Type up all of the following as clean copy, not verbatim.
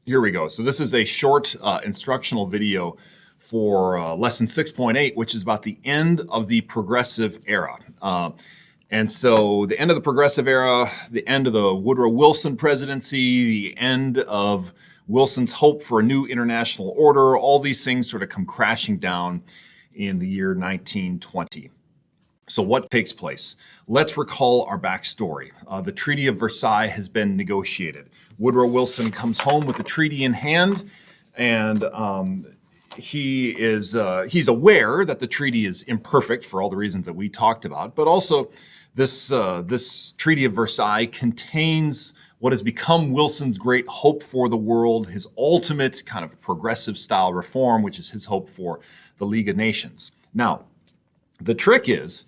Here we go. So this is a short instructional video for lesson 6.8, which is about the end of the progressive era. And so the end of the progressive era, the end of the Woodrow Wilson presidency, the end of Wilson's hope for a new international order, all these things sort of come crashing down in the year 1920. So what takes place? Let's recall our backstory. The Treaty of Versailles has been negotiated. Woodrow Wilson comes home with the treaty in hand, and he's aware that the treaty is imperfect for all the reasons that we talked about, but also this Treaty of Versailles contains what has become Wilson's great hope for the world, his ultimate kind of progressive style reform, which is his hope for the League of Nations. Now, the trick is,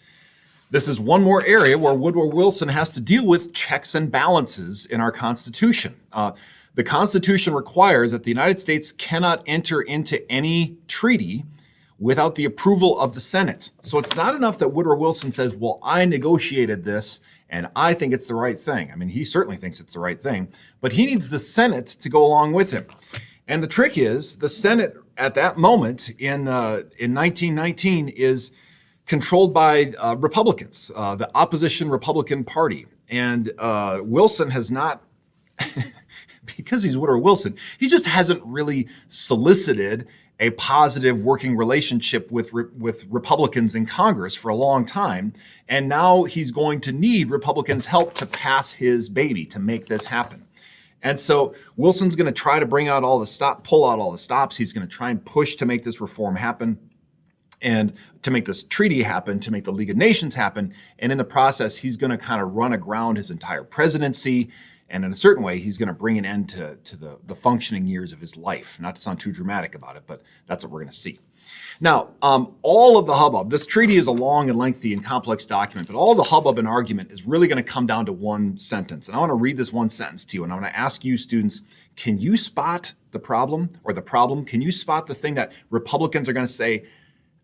this is one more area where Woodrow Wilson has to deal with checks and balances in our Constitution. The Constitution requires that the United States cannot enter into any treaty without the approval of the Senate. So it's not enough that Woodrow Wilson says, well, I negotiated this and I think it's the right thing. I mean, he certainly thinks it's the right thing, but he needs the Senate to go along with him. And the trick is, the Senate at that moment in 1919 is controlled by Republicans, the opposition Republican Party. And Wilson has not, because he's Woodrow Wilson, he just hasn't really solicited a positive working relationship with Republicans in Congress for a long time. And now he's going to need Republicans' help to pass his baby, to make this happen. And so Wilson's going to try to pull out all the stops. He's going to try and push to make this reform happen, and to make this treaty happen, to make the League of Nations happen. And in the process, he's going to kind of run aground his entire presidency. And in a certain way, he's going to bring an end to the functioning years of his life. Not to sound too dramatic about it, but that's what we're going to see. Now, all of the hubbub, this treaty is a long and lengthy and complex document, but all the hubbub and argument is really going to come down to one sentence. And I want to read this one sentence to you, and I want to ask you students, can you spot the problem or the problem? Can you spot the thing that Republicans are going to say,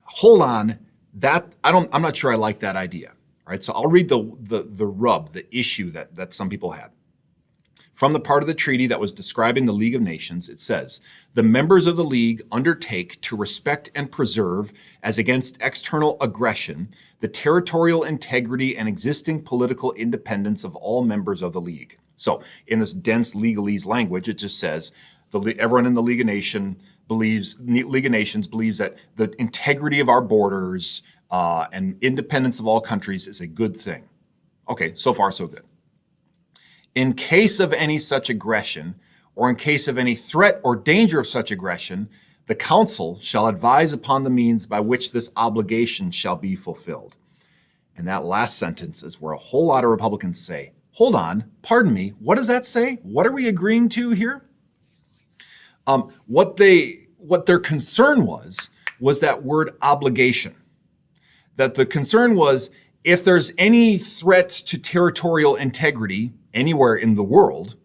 hold on, I'm not sure I like that idea. All right, so I'll read the rub, the issue that some people had. From the part of the treaty that was describing the League of Nations, it says, the members of the League undertake to respect and preserve, as against external aggression, the territorial integrity and existing political independence of all members of the League. So in this dense legalese language, it just says, everyone in the League of Nations believes that the integrity of our borders and independence of all countries is a good thing. Okay, so far so good. In case of any such aggression, or in case of any threat or danger of such aggression, the Council shall advise upon the means by which this obligation shall be fulfilled. And that last sentence is where a whole lot of Republicans say, hold on, pardon me, what does that say? What are we agreeing to here? What their concern was that word obligation. That the concern was, if there's any threat to territorial integrity anywhere in the world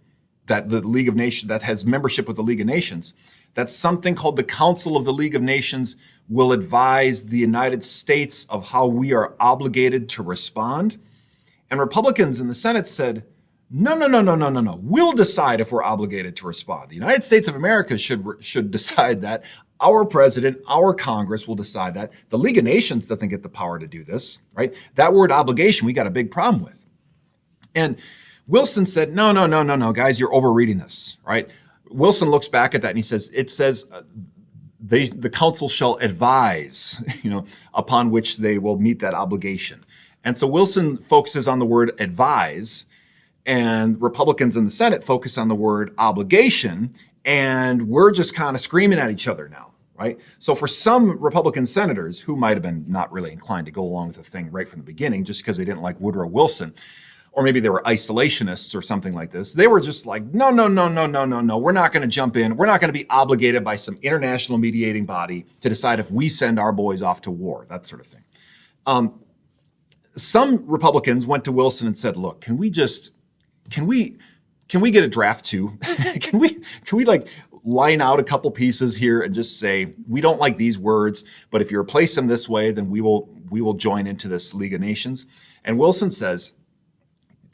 that the League of Nations, that has membership with the League of Nations, that something called the Council of the League of Nations will advise the United States of how we are obligated to respond. And Republicans in the Senate said, no. We'll decide if we're obligated to respond. The United States of America should decide that. Our president, our Congress will decide that. The League of Nations doesn't get the power to do this, right? That word obligation, we got a big problem with. And Wilson said, no, guys, you're overreading this, right? Wilson looks back at that and he says, it says the council shall advise, upon which they will meet that obligation. And so Wilson focuses on the word advise, and Republicans in the Senate focus on the word obligation, and we're just kind of screaming at each other now, right? So for some Republican senators who might have been not really inclined to go along with the thing right from the beginning, just because they didn't like Woodrow Wilson, or maybe they were isolationists or something like this, they were just like, no, we're not going to jump in. We're not going to be obligated by some international mediating body to decide if we send our boys off to war, that sort of thing. Some Republicans went to Wilson and said, look, can we get a draft too? Can we like line out a couple pieces here and just say, we don't like these words, but if you replace them this way, then we will join into this League of Nations. And Wilson says,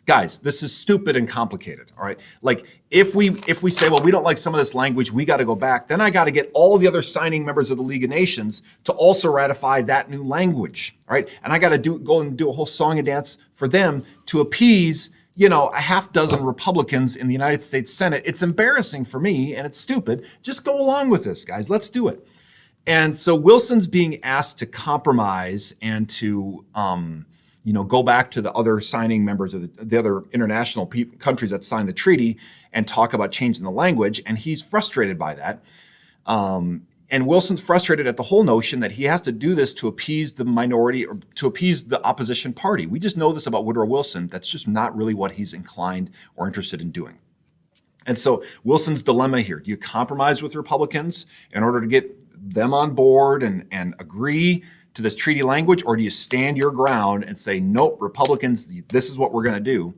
Guys, this is stupid and complicated, all right? Like if we say, well, we don't like some of this language, we got to go back, then I got to get all the other signing members of the League of Nations to also ratify that new language, all right? And I got to go and do a whole song and dance for them to appease, a half dozen Republicans in the United States Senate. It's embarrassing for me and it's stupid. Just go along with this, guys. Let's do it. And so Wilson's being asked to compromise and to, go back to the other signing members of the other international countries that signed the treaty and talk about changing the language. And he's frustrated by that. And Wilson's frustrated at the whole notion that he has to do this to appease the minority or to appease the opposition party. We just know this about Woodrow Wilson. That's just not really what he's inclined or interested in doing. And so Wilson's dilemma here, do you compromise with Republicans in order to get them on board and agree to this treaty language, or do you stand your ground and say, nope, Republicans, this is what we're going to do?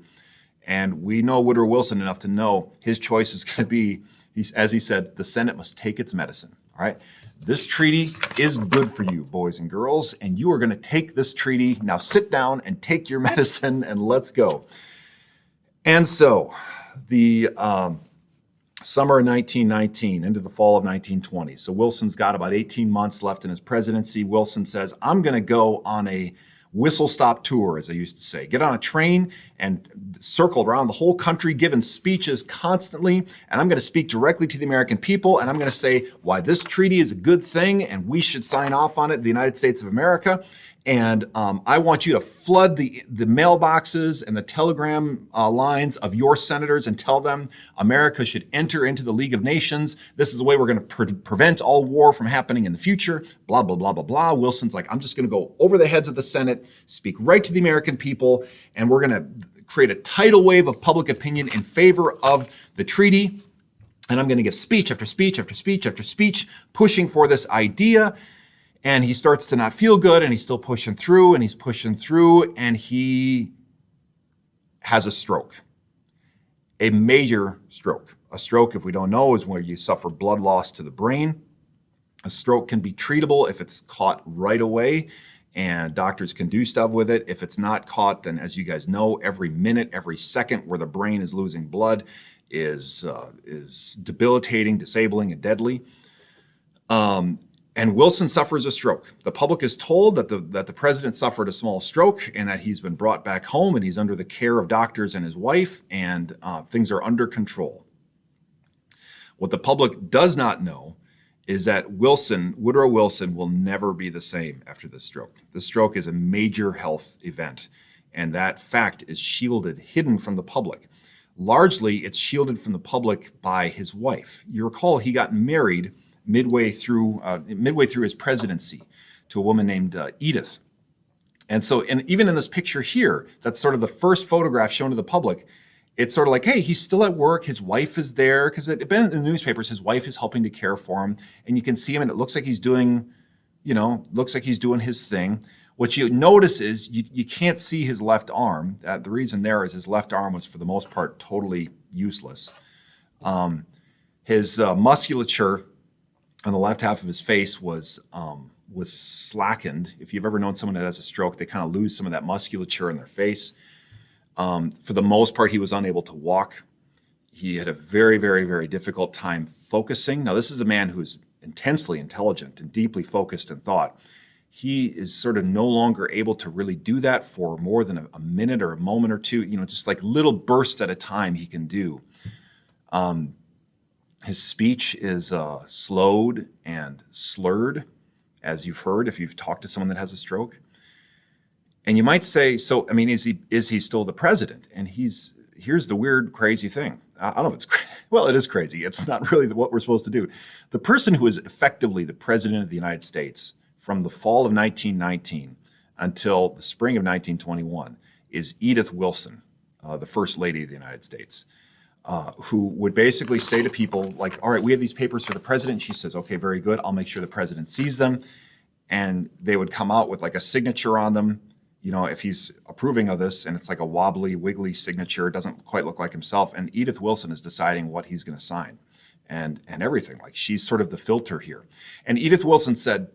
And we know Woodrow Wilson enough to know his choice is going to be, as he said, the Senate must take its medicine. All right, this treaty is good for you, boys and girls, and you are going to take this treaty. Now sit down and take your medicine and let's go. And so the summer of 1919 into the fall of 1920. So Wilson's got about 18 months left in his presidency. Wilson says, I'm going to go on a whistle-stop tour, as they used to say. Get on a train and circle around the whole country, giving speeches constantly. And I'm going to speak directly to the American people. And I'm going to say why this treaty is a good thing and we should sign off on it, the United States of America. And I want you to flood the mailboxes and the telegram lines of your senators and tell them America should enter into the League of Nations. This is the way we're going to prevent all war from happening in the future, blah, blah, blah, blah, blah. Wilson's like, I'm just going to go over the heads of the Senate, speak right to the American people, and we're going to create a tidal wave of public opinion in favor of the treaty. And I'm going to give speech after speech after speech after speech, pushing for this idea. And he starts to not feel good, and he's still pushing through, and he's pushing through, and he has a stroke, a major stroke. A stroke, if we don't know, is where you suffer blood loss to the brain. A stroke can be treatable if it's caught right away, and doctors can do stuff with it. If it's not caught, then as you guys know, every minute, every second where the brain is losing blood is debilitating, disabling, and deadly. And Wilson suffers a stroke. The public is told that the president suffered a small stroke and that he's been brought back home and he's under the care of doctors and his wife, and things are under control. What the public does not know is that Woodrow Wilson, will never be the same after this stroke. The stroke is a major health event, and that fact is hidden from the public. Largely, it's shielded from the public by his wife. You recall he got married midway through his presidency to a woman named Edith. And so, and even in this picture here, that's sort of the first photograph shown to the public. It's sort of like, hey, he's still at work. His wife is there, because it had been in the newspapers. His wife is helping to care for him, and you can see him, and it looks like he's doing his thing. What you notice is you can't see his left arm. The reason there is his left arm was, for the most part, totally useless. His musculature on the left half of his face was slackened. If you've ever known someone that has a stroke, they kind of lose some of that musculature in their face. For the most part, he was unable to walk. He had a very, very, very difficult time focusing. Now, this is a man who's intensely intelligent and deeply focused in thought. He is sort of no longer able to really do that for more than a minute or a moment or two, just like little bursts at a time he can do. His speech is slowed and slurred, as you've heard if you've talked to someone that has a stroke. And you might say, so, I mean, is he still the president? And here's the weird, crazy thing. I don't know if it's, well, it is crazy. It's not really what we're supposed to do. The person who is effectively the president of the United States from the fall of 1919 until the spring of 1921 is Edith Wilson, the First Lady of the United States. Who would basically say to people like, all right, we have these papers for the president. She says, okay, very good. I'll make sure the president sees them. And they would come out with like a signature on them, if he's approving of this, and it's like a wobbly, wiggly signature. It doesn't quite look like himself. And Edith Wilson is deciding what he's going to sign and everything. Like, she's sort of the filter here. And Edith Wilson said,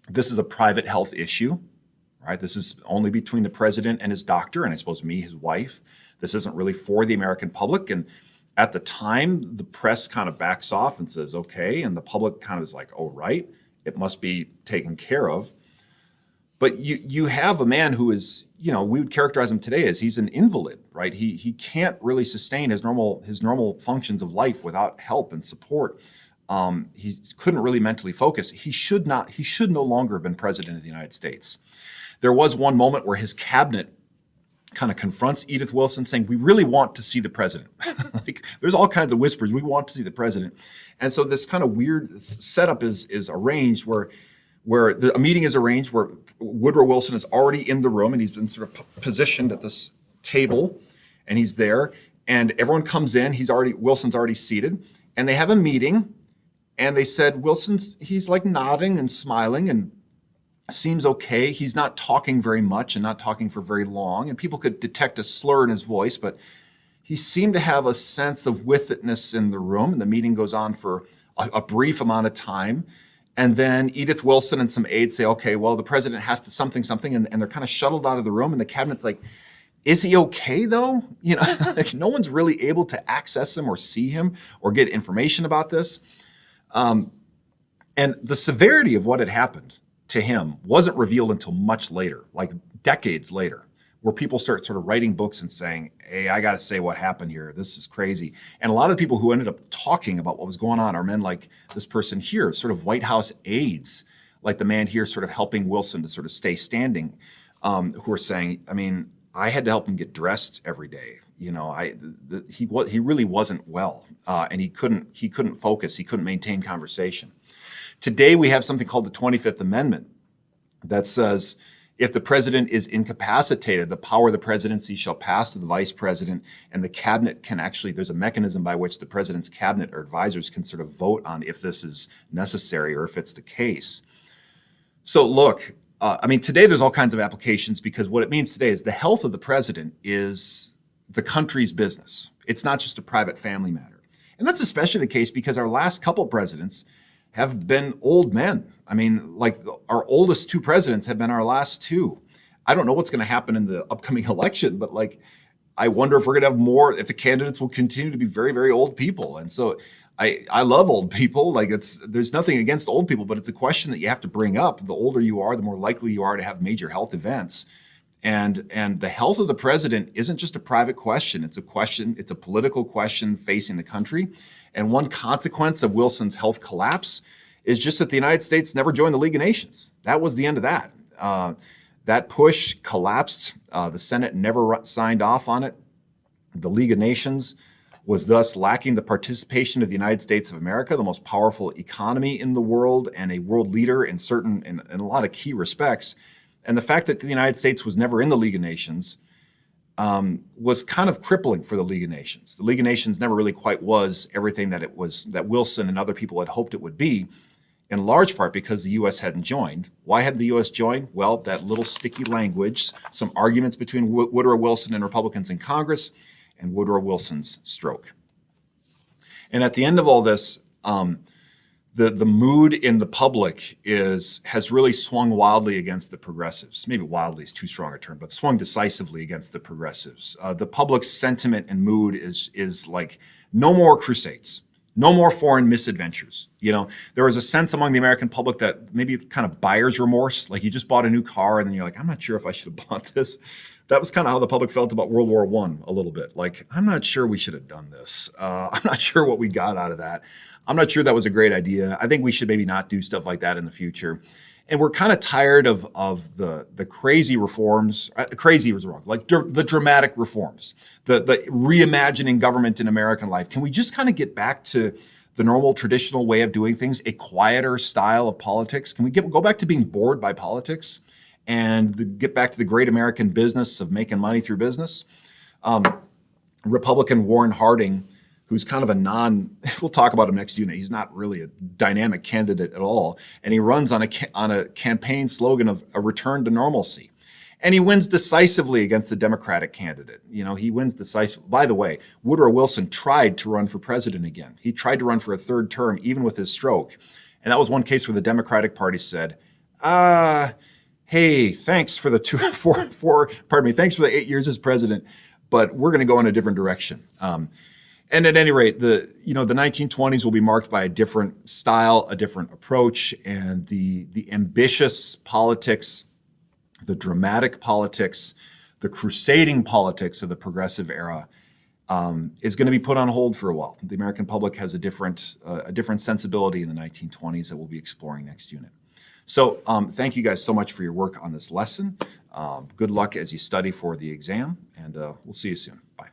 this is a private health issue, right? This is only between the president and his doctor, and I suppose me, his wife. This isn't really for the American public. And at the time, the press kind of backs off and says, okay. And the public kind of is like, oh, right, it must be taken care of. But you have a man who is, we would characterize him today as he's an invalid, right? He can't really sustain his normal functions of life without help and support. He couldn't really mentally focus. He should no longer have been president of the United States. There was one moment where his cabinet kind of confronts Edith Wilson saying, we really want to see the president. Like, there's all kinds of whispers. We want to see the president. And so this kind of weird setup is arranged where a meeting is arranged where Woodrow Wilson is already in the room and he's been sort of positioned at this table and he's there and everyone comes in. Wilson's already seated and they have a meeting and they said, he's like nodding and smiling and seems okay. He's not talking very much and not talking for very long. And people could detect a slur in his voice, but he seemed to have a sense of withedness in the room. And the meeting goes on for a brief amount of time. And then Edith Wilson and some aides say, okay, well, the president has to something, and they're kind of shuttled out of the room. And the cabinet's like, is he okay though? Like, no one's really able to access him or see him or get information about this. And the severity of what had happened to him wasn't revealed until much later, like decades later, where people start sort of writing books and saying, hey, I got to say what happened here. This is crazy. And a lot of the people who ended up talking about what was going on are men like this person here, sort of White House aides, like the man here sort of helping Wilson to sort of stay standing, who are saying, I mean, I had to help him get dressed every day. He really wasn't well, and he couldn't focus. He couldn't maintain conversation. Today, we have something called the 25th Amendment that says if the president is incapacitated, the power of the presidency shall pass to the vice president, and the cabinet can there's a mechanism by which the president's cabinet or advisors can sort of vote on if this is necessary or if it's the case. So look, today there's all kinds of applications because what it means today is the health of the president is the country's business. It's not just a private family matter. And that's especially the case because our last couple presidents have been old men. Like our oldest two presidents have been our last two. I don't know what's going to happen in the upcoming election, but I wonder if we're going to have more, if the candidates will continue to be very, very old people. And so I love old people. There's nothing against old people, but it's a question that you have to bring up. The older you are, the more likely you are to have major health events. And the health of the president isn't just a private question. It's a political question facing the country. And one consequence of Wilson's health collapse is just that the United States never joined the League of Nations. That was the end of that. That push collapsed. The Senate never signed off on it. The League of Nations was thus lacking the participation of the United States of America, the most powerful economy in the world and a world leader in a lot of key respects. And the fact that the United States was never in the League of Nations was kind of crippling for the League of Nations. The League of Nations never really quite was everything that Wilson and other people had hoped it would be, in large part because the U.S. hadn't joined. Why hadn't the U.S. joined? Well, that little sticky language, some arguments between Woodrow Wilson and Republicans in Congress, and Woodrow Wilson's stroke. And at the end of all this, the mood in the public has really swung wildly against the progressives. Maybe wildly is too strong a term, but swung decisively against the progressives. The public's sentiment and mood is like no more crusades, no more foreign misadventures. There was a sense among the American public that maybe kind of buyer's remorse, like you just bought a new car and then you're like, I'm not sure if I should have bought this. That was kind of how the public felt about World War I a little bit. Like, I'm not sure we should have done this. I'm not sure what we got out of that. I'm not sure that was a great idea. I think we should maybe not do stuff like that in the future. And we're kind of tired of the crazy reforms. Crazy was wrong. Like the dramatic reforms, the reimagining government in American life. Can we just kind of get back to the normal traditional way of doing things, a quieter style of politics? Can we go back to being bored by politics and get back to the great American business of making money through business? Republican Warren Harding, who's kind of we'll talk about him next unit. He's not really a dynamic candidate at all. And he runs on a campaign slogan of a return to normalcy. And he wins decisively against the Democratic candidate. He wins decisively. By the way, Woodrow Wilson tried to run for president again. He tried to run for a third term, even with his stroke. And that was one case where the Democratic Party said, hey, thanks for the 8 years as president, but we're going to go in a different direction. And at any rate, the 1920s will be marked by a different style, a different approach, and the ambitious politics, the dramatic politics, the crusading politics of the progressive era is going to be put on hold for a while. The American public has a different sensibility in the 1920s that we'll be exploring next unit. So thank you guys so much for your work on this lesson. Good luck as you study for the exam, and we'll see you soon. Bye.